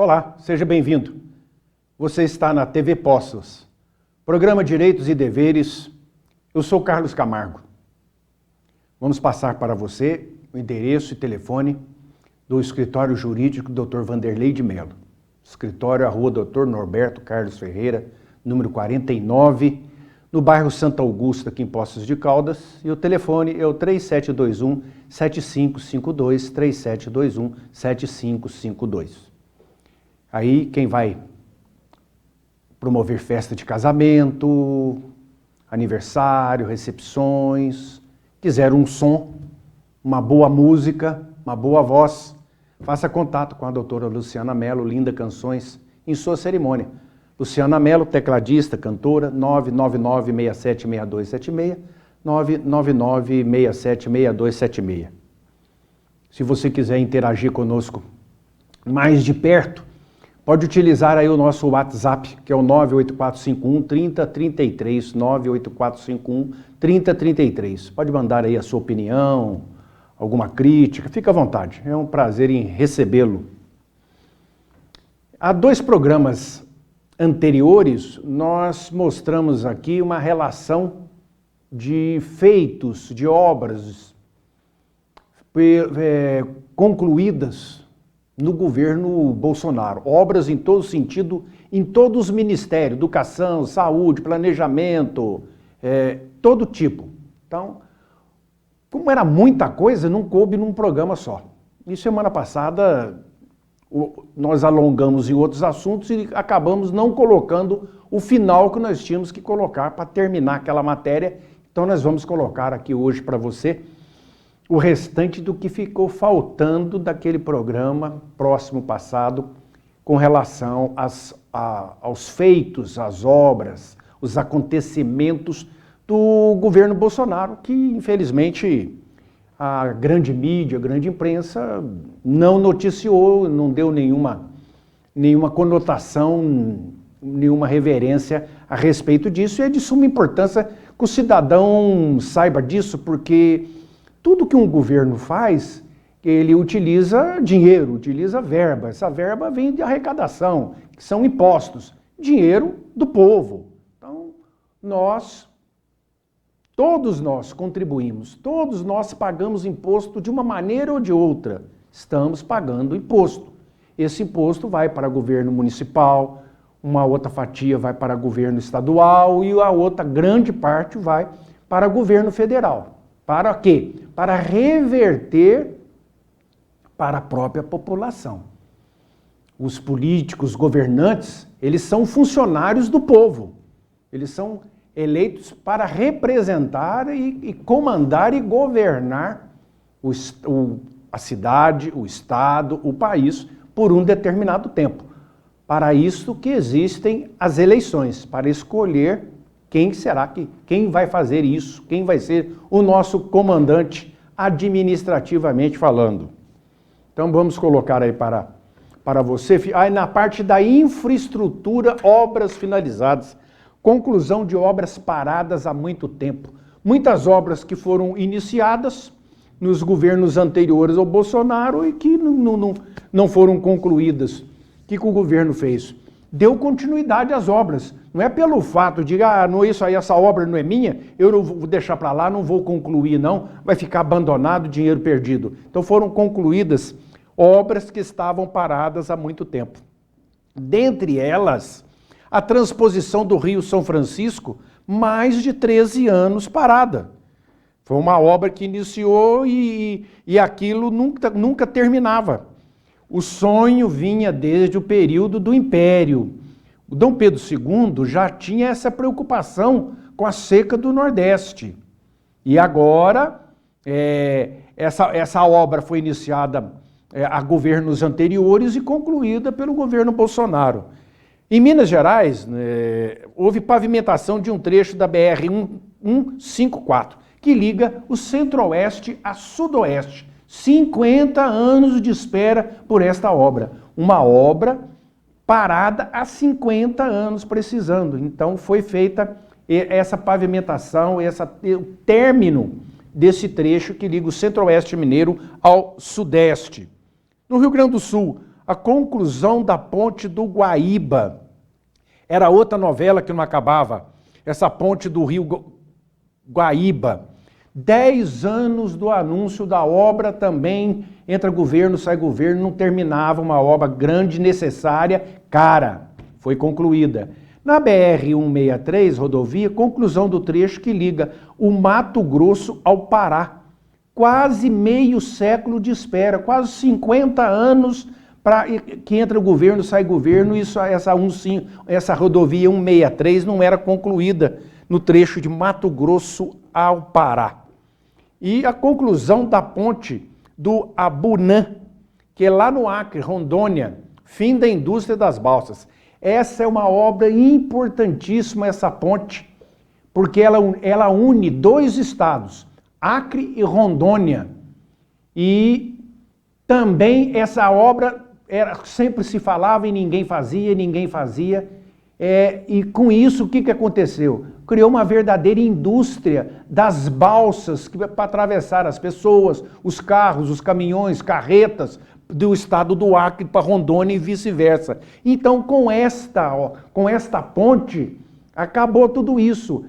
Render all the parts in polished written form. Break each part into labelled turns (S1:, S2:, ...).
S1: Olá, seja bem-vindo. Você está na TV Postos, programa Direitos e Deveres. Eu sou Carlos Camargo. Vamos passar para você o endereço e telefone do escritório jurídico Dr. Vanderlei de Mello. Escritório à Rua Dr. Norberto Carlos Ferreira, número 49, no bairro Santa Augusta, aqui em Poços de Caldas. E o telefone é o 3721-7552, 3721-7552. Aí quem vai promover festa de casamento, aniversário, recepções, quiser um som, uma boa música, uma boa voz, faça contato com a doutora Luciana Mello, Linda Canções, em sua cerimônia. Luciana Mello, tecladista, cantora, 999-676276, 999-676276. Se você quiser interagir conosco mais de perto, pode utilizar aí o nosso WhatsApp, que é o 98451-3033, 98451-3033. Pode mandar aí a sua opinião, alguma crítica, fique à vontade, é um prazer em recebê-lo. Há 2 programas anteriores, nós mostramos aqui uma relação de feitos, de obras concluídas no governo Bolsonaro. Obras em todo sentido, em todos os ministérios, educação, saúde, planejamento, todo tipo. Então, como era muita coisa, não coube num programa só. E semana passada, nós alongamos em outros assuntos e acabamos não colocando o final que nós tínhamos que colocar para terminar aquela matéria. Então, nós vamos colocar aqui hoje para você o restante do que ficou faltando daquele programa próximo passado com relação aos feitos, às obras, os acontecimentos do governo Bolsonaro, que infelizmente a grande mídia, a grande imprensa não noticiou, não deu nenhuma conotação, nenhuma reverência a respeito disso, e é de suma importância que o cidadão saiba disso, porque tudo que um governo faz, ele utiliza dinheiro, utiliza verba. Essa verba vem de arrecadação, que são impostos, dinheiro do povo. Então, todos nós contribuímos, todos nós pagamos imposto de uma maneira ou de outra. Estamos pagando imposto. Esse imposto vai para o governo municipal, uma outra fatia vai para o governo estadual e a outra grande parte vai para o governo federal. Para quê? Para reverter para a própria população. Os políticos, governantes, eles são funcionários do povo. Eles são eleitos para representar e comandar e governar a cidade, o estado, o país por um determinado tempo. Para isso que existem as eleições, para escolher quem vai fazer isso, quem vai ser o nosso comandante administrativamente falando. Então vamos colocar aí para você, aí na parte da infraestrutura, obras finalizadas, conclusão de obras paradas há muito tempo. Muitas obras que foram iniciadas nos governos anteriores ao Bolsonaro e que não foram concluídas. O que o governo fez? Deu continuidade às obras. Não é pelo fato de, essa obra não é minha, eu não vou deixar para lá, não vou concluir não, vai ficar abandonado, dinheiro perdido. Então foram concluídas obras que estavam paradas há muito tempo. Dentre elas, a transposição do Rio São Francisco, mais de 13 anos parada. Foi uma obra que iniciou e aquilo nunca terminava. O sonho vinha desde o período do Império. O Dom Pedro II já tinha essa preocupação com a seca do Nordeste. E agora, essa obra foi iniciada a governos anteriores e concluída pelo governo Bolsonaro. Em Minas Gerais, houve pavimentação de um trecho da BR-154, que liga o Centro-Oeste a Sudoeste. 50 anos de espera por esta obra. Uma obra parada há 50 anos precisando. Então foi feita essa pavimentação, o término desse trecho que liga o Centro-Oeste mineiro ao Sudeste. No Rio Grande do Sul, a conclusão da ponte do Guaíba. Era outra novela que não acabava, essa ponte do rio Guaíba. 10 anos do anúncio da obra também, entra governo, sai governo, não terminava, uma obra grande, necessária, cara, foi concluída. Na BR-163, rodovia, conclusão do trecho que liga o Mato Grosso ao Pará. Quase meio século de espera, quase 50 anos para que entra o governo, sai governo, essa rodovia 163 não era concluída no trecho de Mato Grosso ao Pará. E a conclusão da ponte do Abunã, que é lá no Acre, Rondônia, fim da indústria das balsas. Essa é uma obra importantíssima, essa ponte, porque ela une 2 estados, Acre e Rondônia. E também essa obra sempre se falava e ninguém fazia. E com isso, o que aconteceu? Criou uma verdadeira indústria das balsas para atravessar as pessoas, os carros, os caminhões, carretas do estado do Acre para Rondônia e vice-versa. Então, com esta ponte, acabou tudo isso.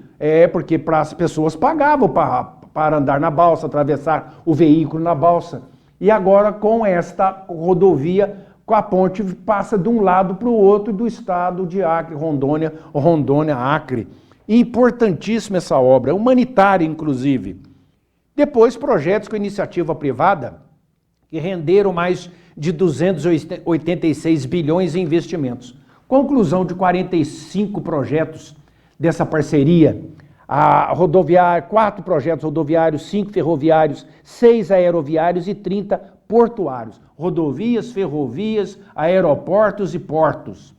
S1: Porque as pessoas pagavam para andar na balsa, atravessar o veículo na balsa. E agora, com esta rodovia, com a ponte passa de um lado para o outro do estado de Acre, Rondônia, Acre. Importantíssima essa obra, humanitária inclusive. Depois, projetos com iniciativa privada, que renderam mais de 286 bilhões em investimentos. Conclusão de 45 projetos dessa parceria. A rodoviária, 4 projetos rodoviários, 5 ferroviários, 6 aeroviários e 30 portuários. Rodovias, ferrovias, aeroportos e portos.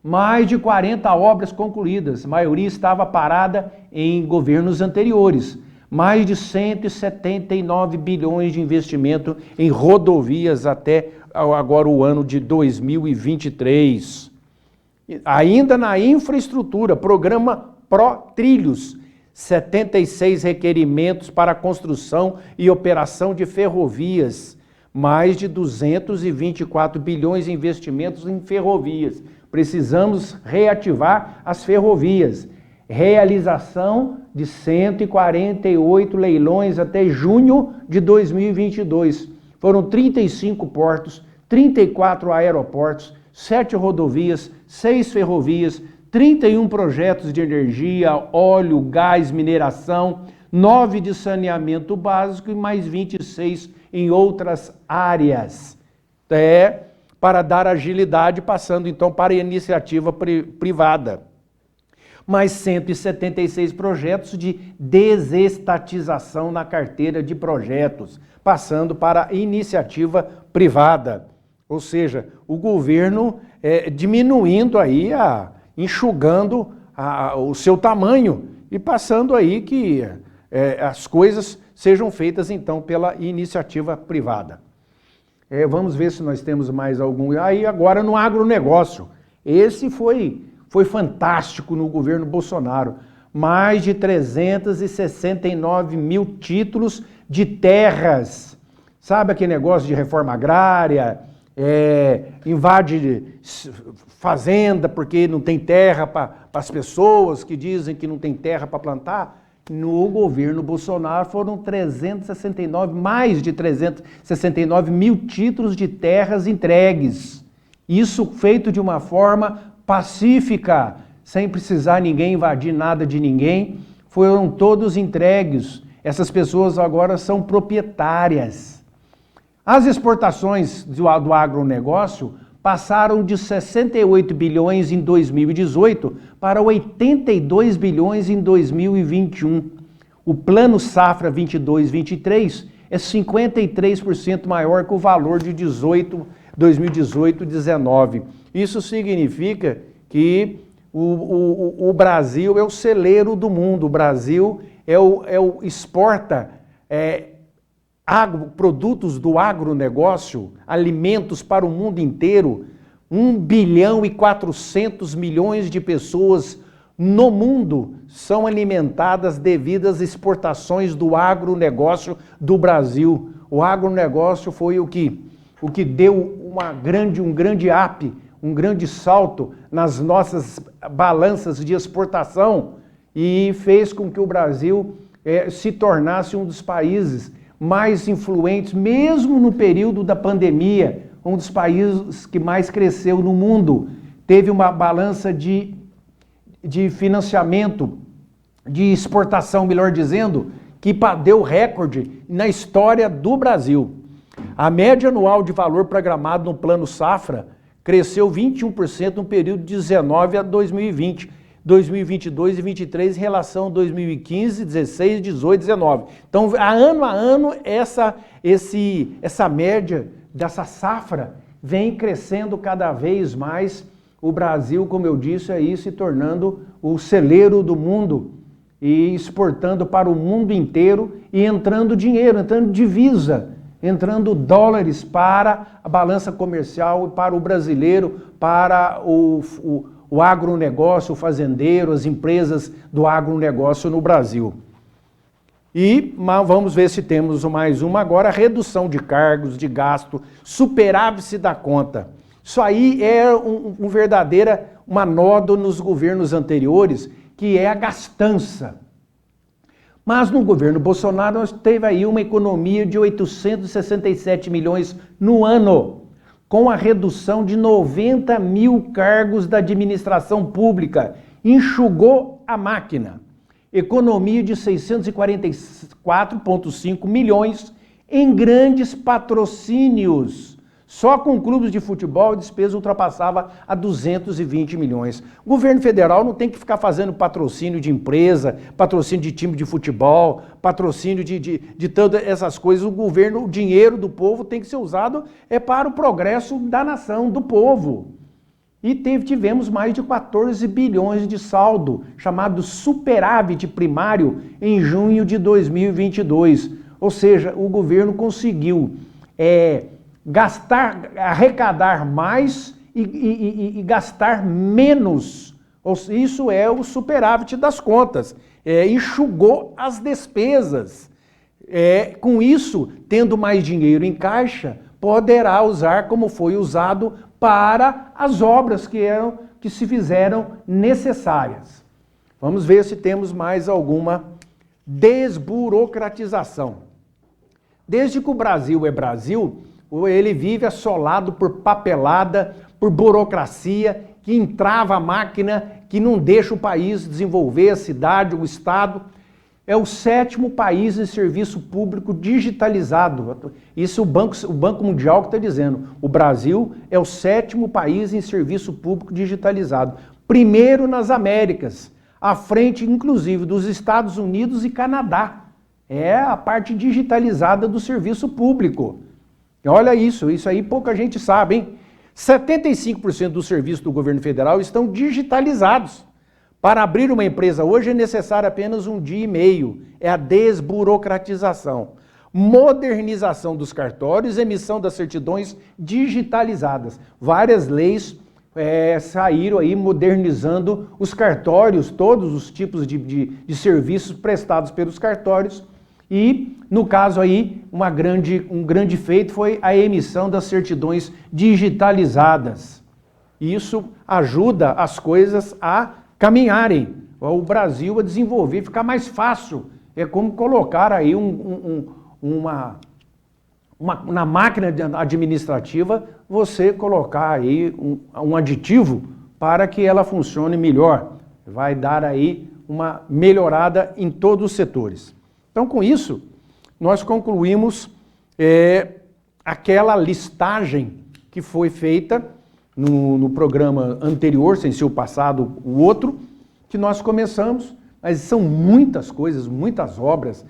S1: Mais de 40 obras concluídas, a maioria estava parada em governos anteriores. Mais de 179 bilhões de investimento em rodovias até agora o ano de 2023. Ainda na infraestrutura, programa Pró-Trilhos, 76 requerimentos para a construção e operação de ferrovias, mais de 224 bilhões em investimentos em ferrovias. Precisamos reativar as ferrovias. Realização de 148 leilões até junho de 2022. Foram 35 portos, 34 aeroportos, 7 rodovias, 6 ferrovias, 31 projetos de energia, óleo, gás, mineração, 9 de saneamento básico e mais 26 em outras áreas. Para dar agilidade, passando então para a iniciativa privada. Mais 176 projetos de desestatização na carteira de projetos, passando para a iniciativa privada. Ou seja, o governo diminuindo aí, enxugando o seu tamanho e passando aí que as coisas sejam feitas então pela iniciativa privada. Vamos ver se nós temos mais algum. Aí agora no agronegócio. Esse foi fantástico no governo Bolsonaro. Mais de 369 mil títulos de terras. Sabe aquele negócio de reforma agrária? Invade fazenda porque não tem terra para as pessoas que dizem que não tem terra para plantar. No governo Bolsonaro foram mais de 369 mil títulos de terras entregues. Isso feito de uma forma pacífica, sem precisar ninguém invadir nada de ninguém. Foram todos entregues. Essas pessoas agora são proprietárias. As exportações do agronegócio passaram de 68 bilhões em 2018 para 82 bilhões em 2021. O plano safra 22-23 é 53% maior que o valor de 2018-19. Isso significa que o Brasil é o celeiro do mundo. O Brasil exporta produtos do agronegócio, alimentos para o mundo inteiro. 1 bilhão e 400 milhões de pessoas no mundo são alimentadas devido às exportações do agronegócio do Brasil. O agronegócio foi o que deu um grande up, um grande salto nas nossas balanças de exportação e fez com que o Brasil se tornasse um dos países mais influentes, mesmo no período da pandemia, um dos países que mais cresceu no mundo. Teve uma balança de financiamento, de exportação, melhor dizendo, que deu recorde na história do Brasil. A média anual de valor programado no Plano Safra cresceu 21% no período de 19 a 2020, 2022 e 2023 em relação a 2015, 16, 18, 19. Então, a ano, essa média dessa safra vem crescendo cada vez mais. O Brasil, como eu disse, aí se tornando o celeiro do mundo e exportando para o mundo inteiro e entrando dinheiro, entrando divisa, entrando dólares para a balança comercial, para o brasileiro, para o agronegócio, o fazendeiro, as empresas do agronegócio no Brasil. E vamos ver se temos mais uma agora, redução de cargos, de gasto, superávit da conta. Isso aí é uma nódoa nos governos anteriores, que é a gastança. Mas no governo Bolsonaro nós teve aí uma economia de 867 milhões no ano, com a redução de 90 mil cargos da administração pública. Enxugou a máquina. Economia de 644,5 milhões em grandes patrocínios. Só com clubes de futebol a despesa ultrapassava a 220 milhões. O governo federal não tem que ficar fazendo patrocínio de empresa, patrocínio de time de futebol, patrocínio de todas essas coisas. O dinheiro do povo tem que ser usado para o progresso da nação, do povo. E tivemos mais de 14 bilhões de saldo, chamado superávit primário, em junho de 2022. Ou seja, o governo conseguiu arrecadar mais e gastar menos. Isso é o superávit das contas. Enxugou as despesas. Com isso, tendo mais dinheiro em caixa, poderá usar como foi usado para as obras que se fizeram necessárias. Vamos ver se temos mais alguma desburocratização. Desde que o Brasil é Brasil, ele vive assolado por papelada, por burocracia, que entrava a máquina, que não deixa o país desenvolver, a cidade, o estado. É o 7º país em serviço público digitalizado. Isso o Banco Mundial que está dizendo. O Brasil é o 7º país em serviço público digitalizado. Primeiro nas Américas, à frente, inclusive, dos Estados Unidos e Canadá. É a parte digitalizada do serviço público. Olha isso aí pouca gente sabe, hein? 75% dos serviços do governo federal estão digitalizados. Para abrir uma empresa hoje é necessário apenas 1 dia e meio. É a desburocratização. Modernização dos cartórios, emissão das certidões digitalizadas. Várias leis saíram aí modernizando os cartórios, todos os tipos de serviços prestados pelos cartórios. E, no caso aí, um grande feito foi a emissão das certidões digitalizadas. Isso ajuda as coisas a caminharem, o Brasil a desenvolver, ficar mais fácil. É como colocar aí na máquina administrativa, você colocar aí um aditivo para que ela funcione melhor. Vai dar aí uma melhorada em todos os setores. Então, com isso, nós concluímos aquela listagem que foi feita no programa anterior, sem ser o passado, o outro, que nós começamos, mas são muitas coisas, muitas obras,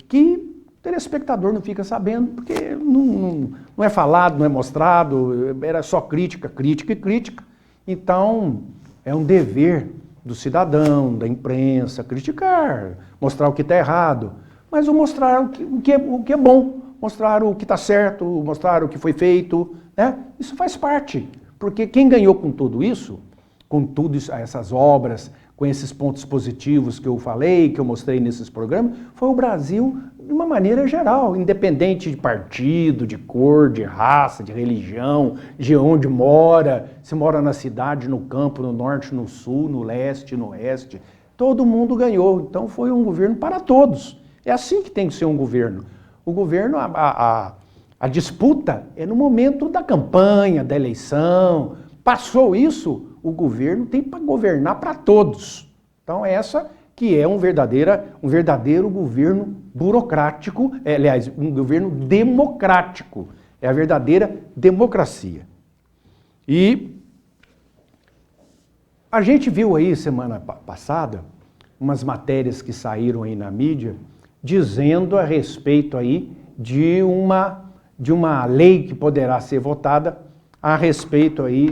S1: que o telespectador não fica sabendo, porque não é falado, não é mostrado, era só crítica, crítica e crítica. Então, é um dever do cidadão, da imprensa, criticar, mostrar o que está errado, mas mostrar o que é bom, mostrar o que está certo, mostrar o que foi feito, né? Isso faz parte, porque quem ganhou com tudo isso, essas obras, com esses pontos positivos que eu falei, que eu mostrei nesses programas, foi o Brasil de uma maneira geral, independente de partido, de cor, de raça, de religião, de onde mora, se mora na cidade, no campo, no norte, no sul, no leste, no oeste, todo mundo ganhou. Então foi um governo para todos. É assim que tem que ser um governo. O governo, a disputa é no momento da campanha, da eleição. Passou isso, o governo tem para governar para todos. Então essa que é um verdadeiro governo burocrático, aliás, um governo democrático. É a verdadeira democracia. E a gente viu aí semana passada umas matérias que saíram aí na mídia dizendo a respeito aí de uma lei que poderá ser votada a respeito aí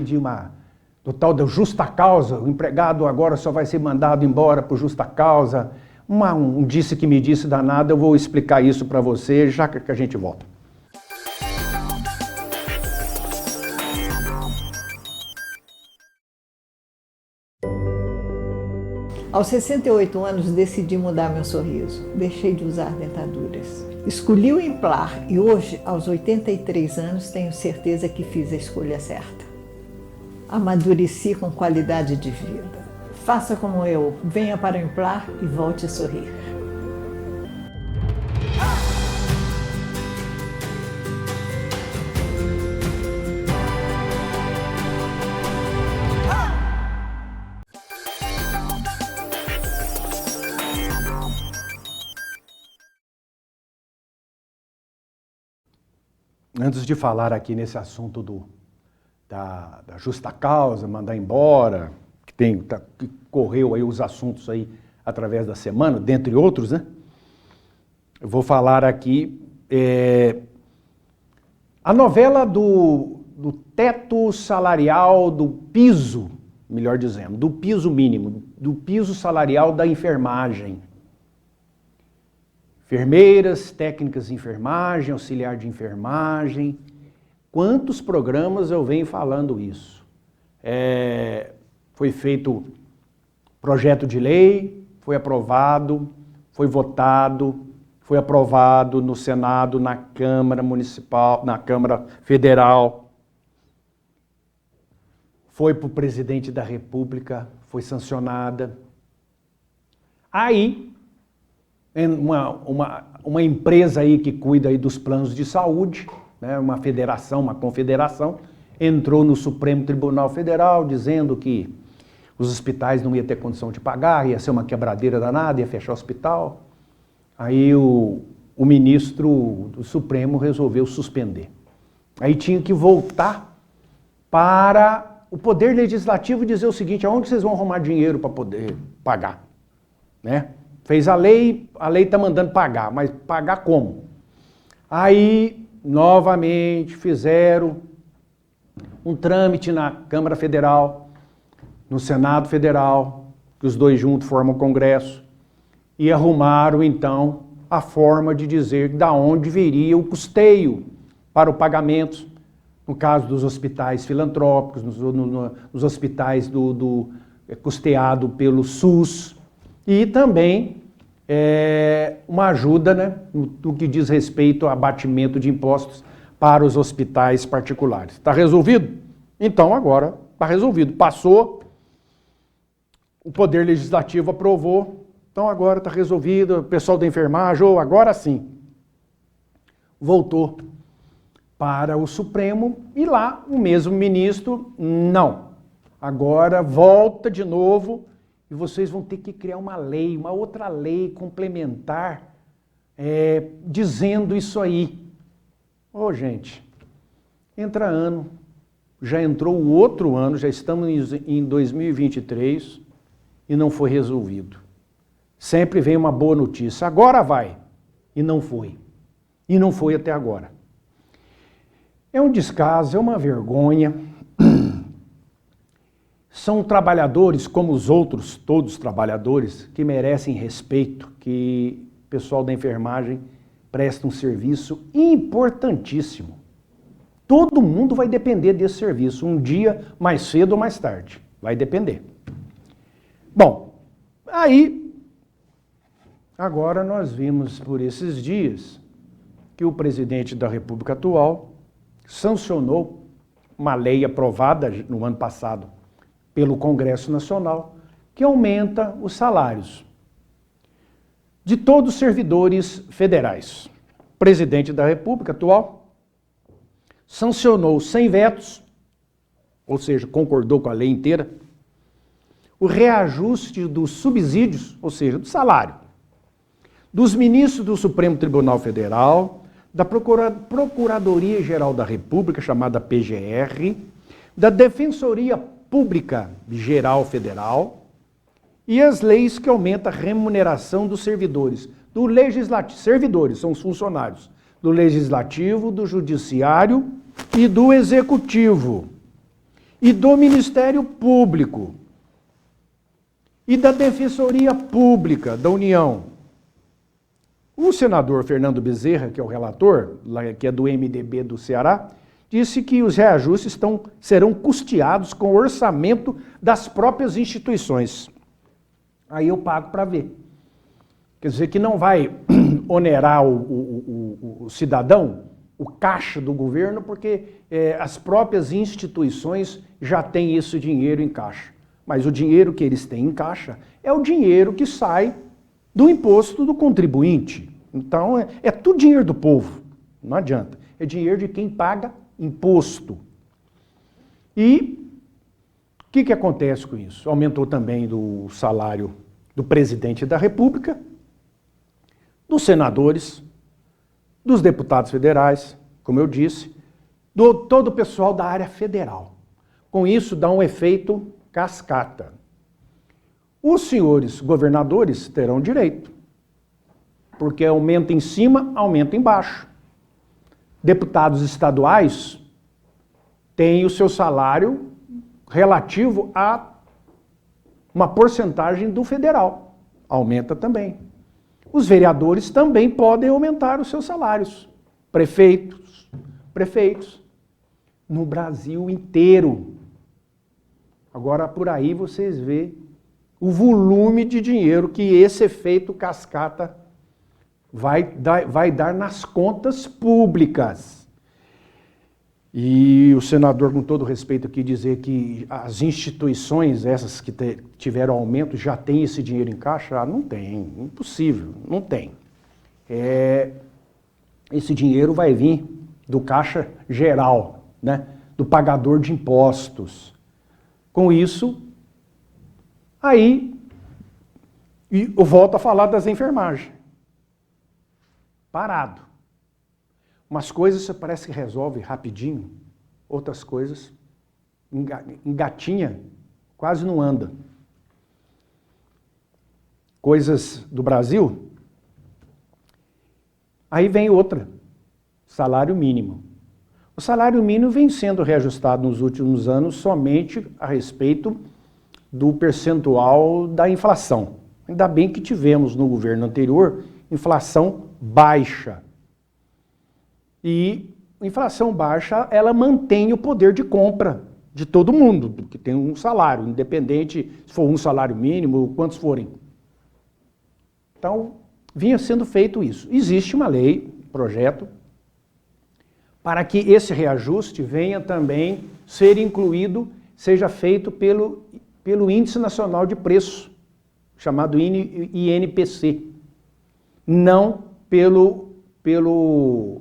S1: do tal da justa causa. O empregado agora só vai ser mandado embora por justa causa. Um disse que me disse danado, eu vou explicar isso para você já que a gente volta.
S2: Aos 68 anos, decidi mudar meu sorriso. Deixei de usar dentaduras. Escolhi o Implar e hoje, aos 83 anos, tenho certeza que fiz a escolha certa. Amadureci com qualidade de vida. Faça como eu, venha para o Implar e volte a sorrir.
S1: Antes de falar aqui nesse assunto da justa causa, mandar embora, que correu aí os assuntos aí através da semana, dentre outros, né? Eu vou falar aqui a novela do teto salarial, do piso, melhor dizendo, do piso mínimo, do piso salarial da enfermagem. Enfermeiras, técnicas de enfermagem, auxiliar de enfermagem. Quantos programas eu venho falando isso? Foi feito projeto de lei, foi aprovado, foi votado, foi aprovado no Senado, na Câmara Municipal, na Câmara Federal. Foi para o presidente da República, foi sancionada. Aí, uma empresa aí que cuida aí dos planos de saúde, né, uma federação, uma confederação, entrou no Supremo Tribunal Federal dizendo que os hospitais não iam ter condição de pagar, ia ser uma quebradeira danada, ia fechar o hospital. Aí o ministro do Supremo resolveu suspender. Aí tinha que voltar para o Poder Legislativo e dizer o seguinte: aonde vocês vão arrumar dinheiro para poder pagar? Né? Fez a lei está mandando pagar, mas pagar como? Aí, novamente, fizeram um trâmite na Câmara Federal, no Senado Federal, que os dois juntos formam o Congresso, e arrumaram, então, a forma de dizer da onde viria o custeio para o pagamento, no caso dos hospitais filantrópicos, nos hospitais custeado pelo SUS, e também uma ajuda, né, no que diz respeito ao abatimento de impostos para os hospitais particulares. Está resolvido? Então agora está resolvido. Passou, o Poder Legislativo aprovou, então agora está resolvido. O pessoal da enfermagem, agora sim, voltou para o Supremo e lá o mesmo ministro, não. Agora volta de novo. E vocês vão ter que criar uma lei, uma outra lei complementar, dizendo isso aí. Ô, gente, entra ano, já entrou o outro ano, já estamos em 2023 e não foi resolvido. Sempre vem uma boa notícia, agora vai, e não foi. E não foi até agora. É um descaso, é uma vergonha. São trabalhadores, como os outros, todos trabalhadores, que merecem respeito, que o pessoal da enfermagem presta um serviço importantíssimo. Todo mundo vai depender desse serviço, um dia mais cedo ou mais tarde, vai depender. Bom, aí Agora nós vimos por esses dias que o presidente da República atual sancionou uma lei aprovada no ano passado pelo Congresso Nacional que aumenta os salários de todos os servidores federais. O presidente da República atual sancionou sem vetos, ou seja, concordou com a lei inteira, o reajuste dos subsídios, ou seja, do salário, dos ministros do Supremo Tribunal Federal, da Procuradoria-Geral da República, chamada PGR, da Defensoria Pública Geral Federal e as leis que aumentam a remuneração dos servidores, do legislativo, servidores, são os funcionários, do legislativo, do judiciário e do executivo, e do Ministério Público, e da Defensoria Pública da União. O senador Fernando Bezerra, que é o relator, que é do MDB do Ceará, disse que os reajustes serão custeados com o orçamento das próprias instituições. Aí eu pago para ver. Quer dizer que não vai onerar o cidadão, o caixa do governo, porque as próprias instituições já têm esse dinheiro em caixa. Mas o dinheiro que eles têm em caixa é o dinheiro que sai do imposto do contribuinte. Então, é tudo dinheiro do povo, não adianta. É dinheiro de quem paga imposto. E o que acontece com isso? Aumentou também o salário do presidente da República, dos senadores, dos deputados federais, como eu disse, todo o pessoal da área federal. Com isso, dá um efeito cascata. Os senhores governadores terão direito, porque aumenta em cima, aumenta embaixo. Deputados estaduais têm o seu salário relativo a uma porcentagem do federal. Aumenta também. Os vereadores também podem aumentar os seus salários. Prefeitos. No Brasil inteiro. Agora, por aí vocês veem o volume de dinheiro que esse efeito cascata vai dar nas contas públicas. E o senador, com todo respeito aqui, dizer que as instituições, essas que tiveram aumento, já têm esse dinheiro em caixa? Não tem, impossível, não tem. Esse dinheiro vai vir do caixa geral, né? Do pagador de impostos. Com isso, aí eu volto a falar das enfermagens. Parado. Umas coisas parece que resolve rapidinho, outras coisas engatinha, quase não anda. Coisas do Brasil. Aí vem outra, salário mínimo. O salário mínimo vem sendo reajustado nos últimos anos somente a respeito do percentual da inflação. Ainda bem que tivemos no governo anterior inflação baixa. E inflação baixa, ela mantém o poder de compra de todo mundo, que tem um salário, independente se for um salário mínimo, quantos forem. Então, vinha sendo feito isso. Existe uma lei, projeto, para que esse reajuste venha também ser incluído, seja feito pelo Índice Nacional de Preço, chamado INPC, não pelo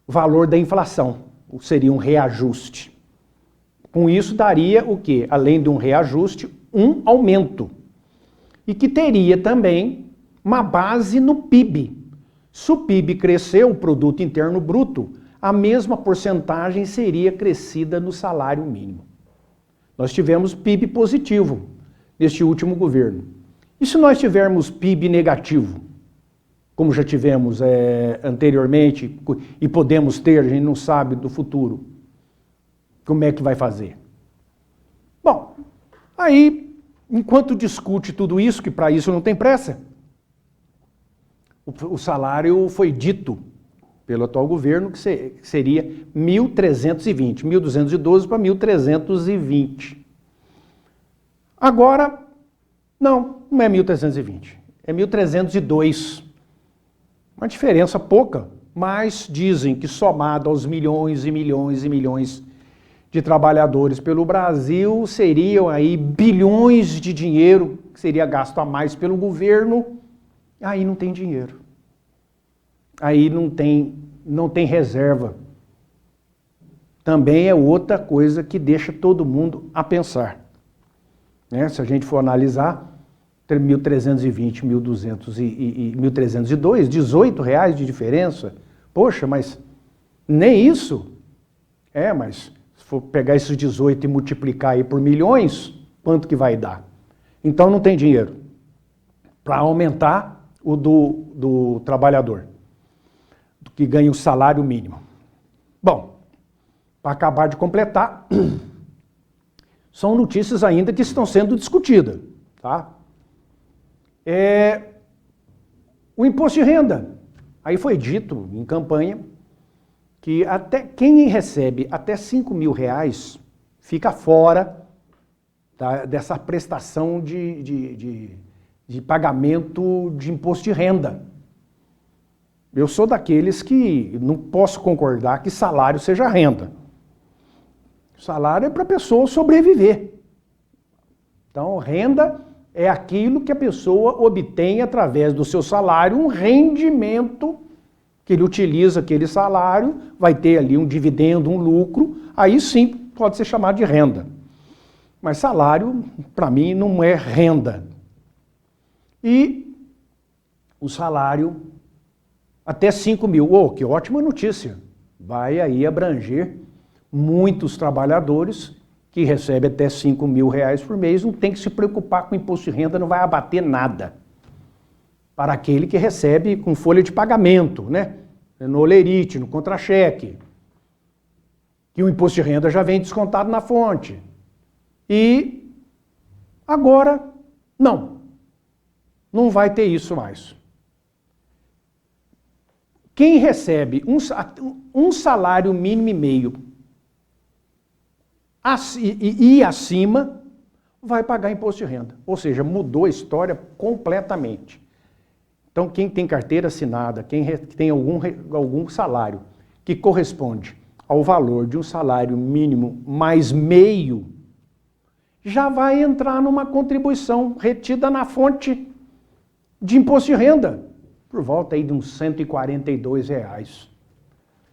S1: valor da inflação, seria um reajuste. Com isso daria o quê? Além de um reajuste, um aumento. E que teria também uma base no PIB. Se o PIB crescer, o Produto Interno Bruto, a mesma porcentagem seria crescida no salário mínimo. Nós tivemos PIB positivo neste último governo. E se nós tivermos PIB negativo, como já tivemos anteriormente e podemos ter, a gente não sabe do futuro, como é que vai fazer? Bom, aí, enquanto discute tudo isso, que para isso não tem pressa, o salário foi dito pelo atual governo que seria 1.320, 1.212 para 1.320. Agora, não é 1.320. é 1.302. Uma diferença pouca, mas dizem que somado aos milhões e milhões e milhões de trabalhadores pelo Brasil, seriam aí bilhões de dinheiro que seria gasto a mais pelo governo, aí não tem dinheiro. Aí não tem reserva. Também é outra coisa que deixa todo mundo a pensar. Né? Se a gente for analisar, 1.320, 1.200 e 1.302, R$18 de diferença. Poxa, mas nem isso? Mas se for pegar esses 18 e multiplicar aí por milhões, quanto que vai dar? Então não tem dinheiro para aumentar o do trabalhador, que ganha o salário mínimo. Bom, para acabar de completar, são notícias ainda que estão sendo discutidas, tá? O imposto de renda. Aí foi dito em campanha que até quem recebe até R$5.000 fica fora dessa prestação de pagamento de imposto de renda. Eu sou daqueles que não posso concordar que salário seja renda. Salário é para a pessoa sobreviver. Então, renda é aquilo que a pessoa obtém através do seu salário, um rendimento que ele utiliza aquele salário, vai ter ali um dividendo, um lucro, aí sim pode ser chamado de renda. Mas salário, para mim, não é renda. E o salário até R$5.000. Que ótima notícia. Vai aí abranger muitos trabalhadores que recebem até R$5.000 por mês, não tem que se preocupar com o imposto de renda, não vai abater nada. Para aquele que recebe com folha de pagamento, né? No olerite, no contra-cheque. Que o imposto de renda já vem descontado na fonte. E agora, não vai ter isso mais. Quem recebe um salário mínimo e meio e acima, vai pagar imposto de renda. Ou seja, mudou a história completamente. Então, quem tem carteira assinada, quem tem algum salário que corresponde ao valor de um salário mínimo mais meio, já vai entrar numa contribuição retida na fonte de imposto de renda, por volta aí de uns R$142.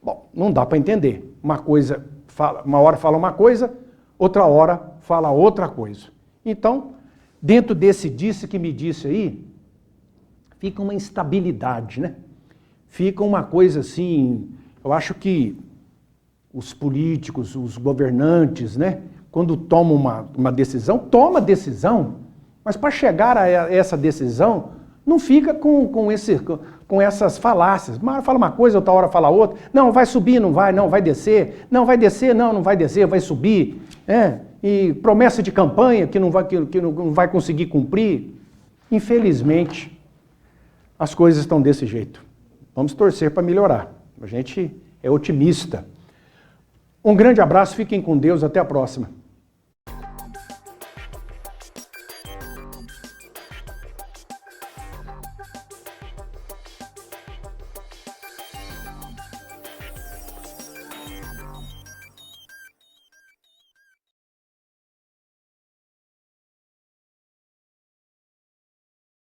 S1: Bom, não dá para entender. Uma hora fala uma coisa, outra hora fala outra coisa. Então, dentro desse disse que me disse aí, fica uma instabilidade, né? Fica uma coisa assim, eu acho que os políticos, os governantes, né? Quando tomam uma decisão, toma decisão, mas para chegar a essa decisão, não fica com essas falácias. Uma hora fala uma coisa, outra hora fala outra. Não, vai subir, não vai descer. Não vai descer, não vai descer, vai subir. E promessa de campanha que não vai conseguir cumprir. Infelizmente, as coisas estão desse jeito. Vamos torcer para melhorar. A gente é otimista. Um grande abraço, fiquem com Deus, até a próxima.